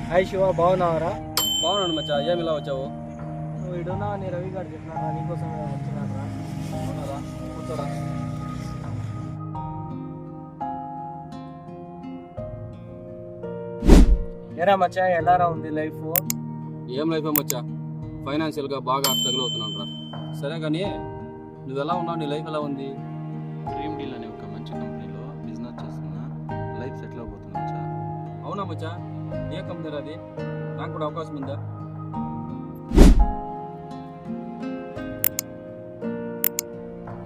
Hi Shiva, బాగున్నావరా? బాగున్నాను మచ్చా. ఏమి ఇలా వచ్చావు? నువ్వు ఇడున్నా అని రవి గారు చెప్పినారా, నీకోసం వచ్చినారా? అవునారా? కూర్చోరా. ఏరా మచ్చా, ఎలారా ఉంది లైఫ్? ఏం లైఫ్ మచ్చా, ఫైనాన్షియల్గా బాగా స్ట్రగుల్ అవుతున్నాను రా. సరే కానీ నువ్వు ఎలా ఉన్నావు? నీ లైఫ్ ఎలా ఉంది? డ్రీమ్ డీల్ అనే ఒక మంచి కంపెనీలో బిజినెస్ చేస్తున్నా, లైఫ్ సెటిల్ అయిపోతున్నా మచ్చా. అవునా మచ్చా? ఏ కంపెనీ అది? నాకు కూడా అవకాశం ఉందా?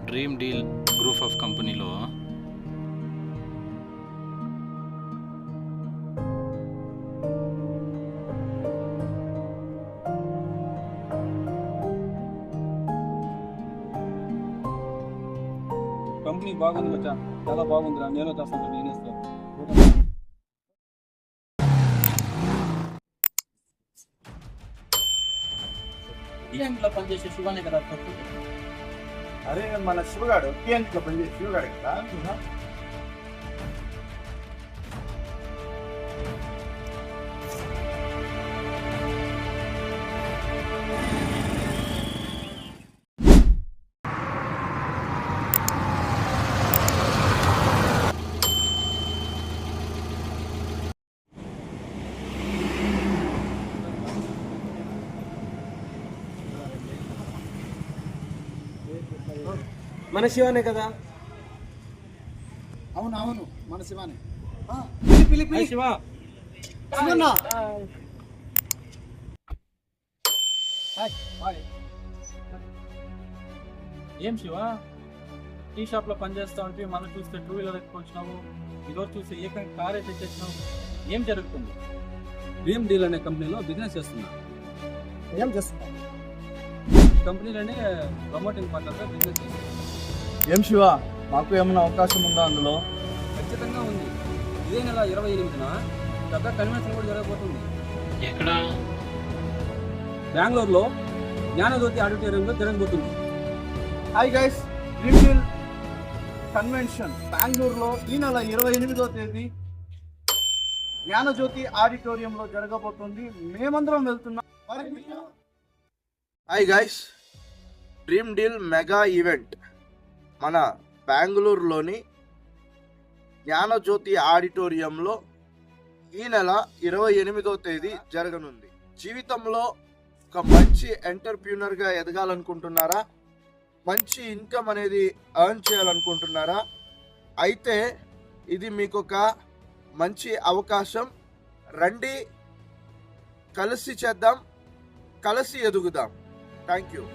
డ్రీమ్ డీల్ గ్రూప్ ఆఫ్ కంపెనీలో కంపెనీ బాగుంది మచ్చా, చాలా బాగుందిరా. నేను చేస్తాను బిజినెస్లో. లో పనిచేసే శివానే కదా తప్పు. అరే మన శివగాడు టీఎన్లో పనిచేసి శివగాడు కదా. మన శివానే కదా? అవును అవును మన శివానే. హాయ్ శివ. ఏం శివ, టీ షాప్ లో పనిచేస్తా ఉంటే మనం చూస్తే టూ వీలర్ ఎక్కొచ్చినావు, ఈరోజు చూస్తే ఏకంగా కార్ అయితే తెచ్చినావు. ఏం జరుగుతుంది? డ్రీమ్ డీల్ అనే కంపెనీలో బిజినెస్ చేస్తున్నా. ఏం చేస్తున్నావు? కంపెనీలోనే ప్రమోటింగ్ పార్ట్నర్గా బిజినెస్ చేస్తున్నా. ఏం శివ, మాకు ఏమైనా అవకాశం ఉందా అందులో? ఖచ్చితంగా ఉంది. ఇదే నెల 28న పెద్ద కన్వెన్షన్ కూడా జరగబోతుంది. ఎక్కడ? బెంగళూరులో జ్ఞానజ్యోతి ఆడిటోరియంలో జరగబోతుంది. Hi guys, dream deal convention బెంగళూరులో ఈ నెల 28వ తేదీ జ్ఞానజ్యోతి ఆడిటోరియంలో జరగబోతుంది. మేమందరం వెళ్తున్నాం. Hi guys, dream deal mega event మన బెంగళూరులోని జ్ఞానజ్యోతి ఆడిటోరియంలో ఈ నెల 28వ తేదీ జరగనుంది. జీవితంలో ఒక మంచి ఎంటర్ప్రీనర్గా ఎదగాలనుకుంటున్నారా? మంచి ఇన్కమ్ అనేది ఎర్న్ చేయాలనుకుంటున్నారా? అయితే ఇది మీకు ఒక మంచి అవకాశం. రండి, కలిసి చేద్దాం, కలిసి ఎదుగుదాం. Thank you.